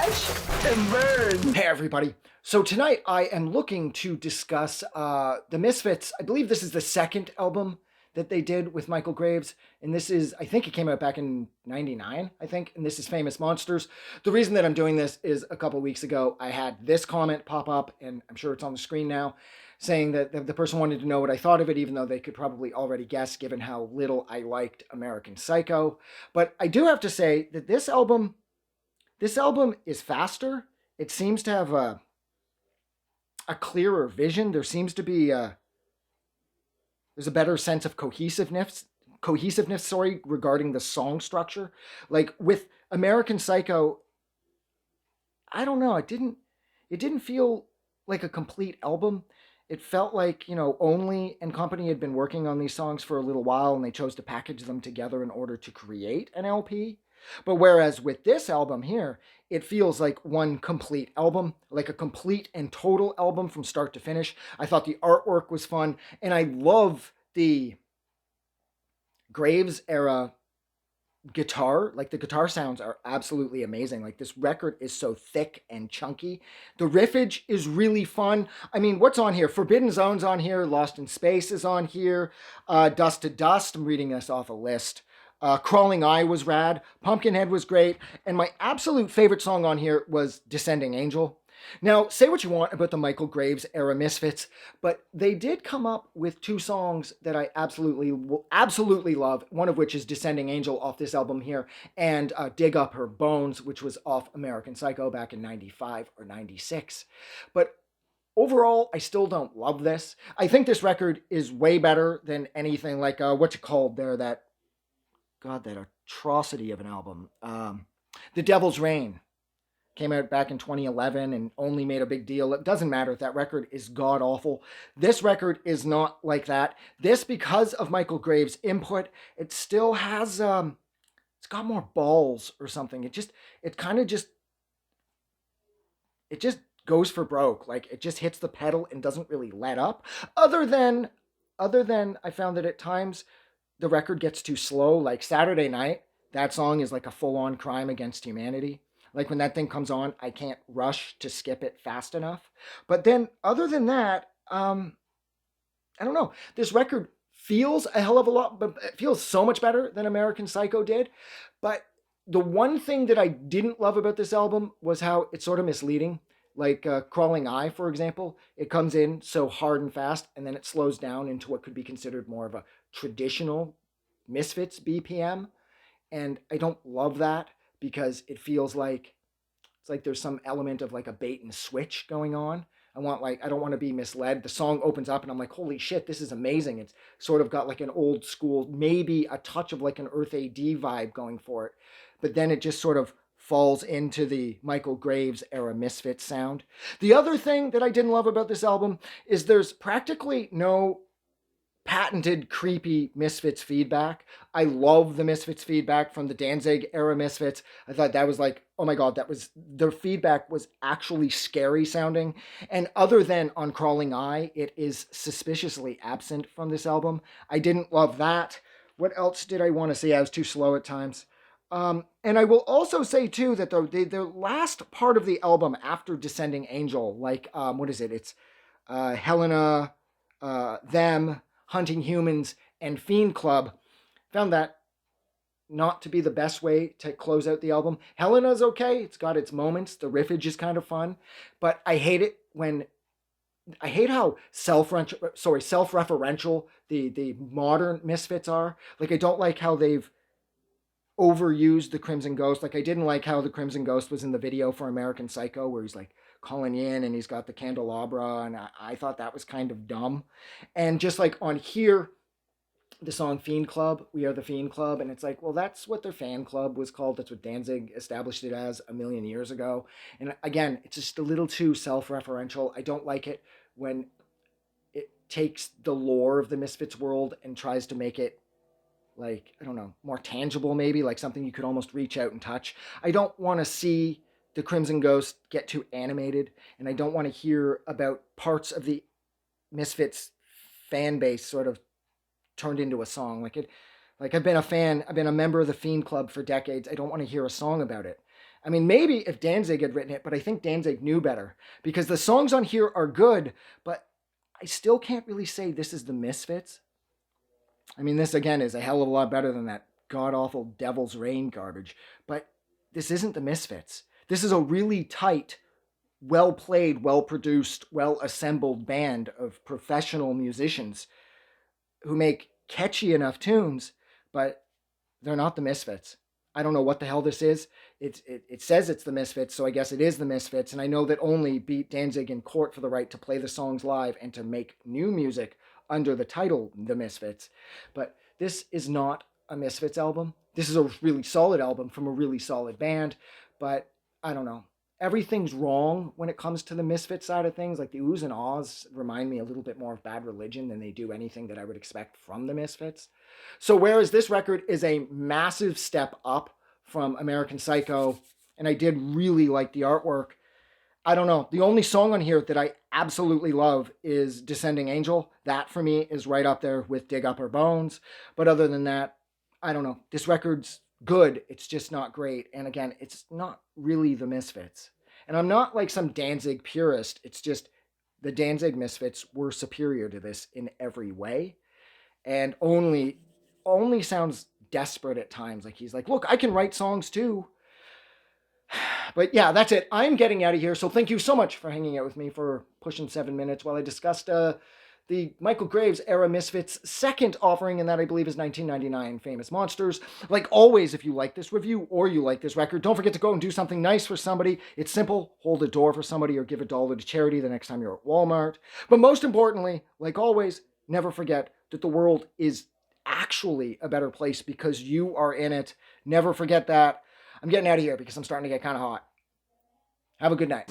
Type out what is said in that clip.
Watch and burn. Hey everybody. So tonight I am looking to discuss the Misfits. I believe this is the second album that they did with Michael Graves. And this is, I think it came out back in 99, I think. And this is Famous Monsters. The reason that I'm doing this is a couple weeks ago, I had this comment pop up, and I'm sure it's on the screen now, saying that the person wanted to know what I thought of it, even though they could probably already guess given how little I liked American Psycho. But I do have to say that this album is faster. It seems to have a clearer vision. There seems to be there's a better sense of cohesiveness, sorry, regarding the song structure. Like with American Psycho, I don't know, it didn't feel like a complete album. It felt like, Only and Company had been working on these songs for a little while and they chose to package them together in order to create an LP. But whereas with this album here, it feels like one complete album, like a complete and total album from start to finish. I thought the artwork was fun, and I love the Graves era guitar. Like the guitar sounds are absolutely amazing. Like this record is so thick and chunky. The riffage is really fun. I mean, what's on here? Forbidden Zone's on here. Lost in Space is on here. Dust to Dust. I'm reading this off a list. Crawling Eye was rad. Pumpkinhead was great. And my absolute favorite song on here was Descending Angel. Now, say what you want about the Michael Graves era Misfits, but they did come up with two songs that I absolutely love, one of which is Descending Angel off this album here, and Dig Up Her Bones, which was off American Psycho back in 95 or 96. But overall, I still don't love this. I think this record is way better than anything like, what's it called there, that atrocity of an album. The Devil's Rain came out back in 2011 and only made a big deal. It doesn't matter. That record is god awful. This record is not like that. This, because of Michael Graves' input, it still has, it's got more balls or something. It just goes for broke. Like it just hits the pedal and doesn't really let up. Other than I found that at times the record gets too slow. Like Saturday Night, that song is like a full-on crime against humanity. Like when that thing comes on, I can't rush to skip it fast enough. But then other than that, I don't know. This record feels a hell of a lot, but it feels so much better than American Psycho did. But the one thing that I didn't love about this album was how it's sort of misleading. Like Crawling Eye, for example, it comes in so hard and fast, and then it slows down into what could be considered more of a traditional Misfits BPM. And I don't love that because it feels like it's like there's some element of like a bait and switch going on. I don't want to be misled. The song opens up and I'm like, holy shit, this is amazing. It's sort of got like an old school, maybe a touch of like an Earth AD vibe going for it. But then it just sort of falls into the Michael Graves era Misfits sound. The other thing that I didn't love about this album is there's practically no patented creepy Misfits feedback. I love the Misfits feedback from the Danzig era Misfits. I thought that was like, oh my god, their feedback was actually scary sounding. And other than on Crawling Eye, it is suspiciously absent from this album. I didn't love that. What else did I want to say? I was too slow at times. And I will also say too that the last part of the album after Descending Angel, like what is it? It's Helena, Them, Hunting Humans, and Fiend Club, found that not to be the best way to close out the album. Helena's okay. It's got its moments. The riffage is kind of fun. But I hate how self-referential the modern Misfits are. Like I don't like how they've overused the Crimson Ghost. Like I didn't like how the Crimson Ghost was in the video for American Psycho where he's like calling in and he's got the candelabra, and I thought that was kind of dumb. And just like on here, the song Fiend Club, We Are the Fiend Club, and it's like, well, that's what their fan club was called. That's what Danzig established it as a million years ago. And again, it's just a little too self-referential. I don't like it when it takes the lore of the Misfits world and tries to make it like, I don't know, more tangible maybe, like something you could almost reach out and touch. I don't want to see the Crimson Ghost get too animated, and I don't want to hear about parts of the Misfits fan base sort of turned into a song. Like I've been a member of the Fiend Club for decades. I don't want to hear a song about it. I mean, maybe if Danzig had written it, but I think Danzig knew better because the songs on here are good, but I still can't really say this is the Misfits. I mean, this again is a hell of a lot better than that god awful Devil's Rain garbage, but this isn't the Misfits. This is a really tight, well played, well produced, well assembled band of professional musicians who make catchy enough tunes, but they're not the Misfits. I don't know what the hell this is. It says it's the Misfits, so I guess it is the Misfits. And I know that Only beat Danzig in court for the right to play the songs live and to make new music under the title The Misfits. But this is not a Misfits album. This is a really solid album from a really solid band, but I don't know. Everything's wrong when it comes to the Misfits side of things. Like the Oohs and Ahs remind me a little bit more of Bad Religion than they do anything that I would expect from the Misfits. So whereas this record is a massive step up from American Psycho, and I did really like the artwork, I don't know. The only song on here that I absolutely love is Descending Angel. That for me is right up there with Dig Up Her Bones. But other than that, I don't know. This record's good. It's just not great. And again, it's not really the Misfits. And I'm not like some Danzig purist. It's just the Danzig Misfits were superior to this in every way. And only sounds desperate at times. Like he's like, look, I can write songs too. But yeah, that's it. I'm getting out of here. So thank you so much for hanging out with me for pushing 7 minutes while I discussed the Michael Graves era Misfits second offering, and that I believe is 1999 Famous Monsters. Like always, if you like this review or you like this record, don't forget to go and do something nice for somebody. It's simple. Hold a door for somebody or give $1 to charity the next time you're at Walmart. But most importantly, like always, never forget that the world is actually a better place because you are in it. Never forget that. I'm getting out of here because I'm starting to get kind of hot. Have a good night.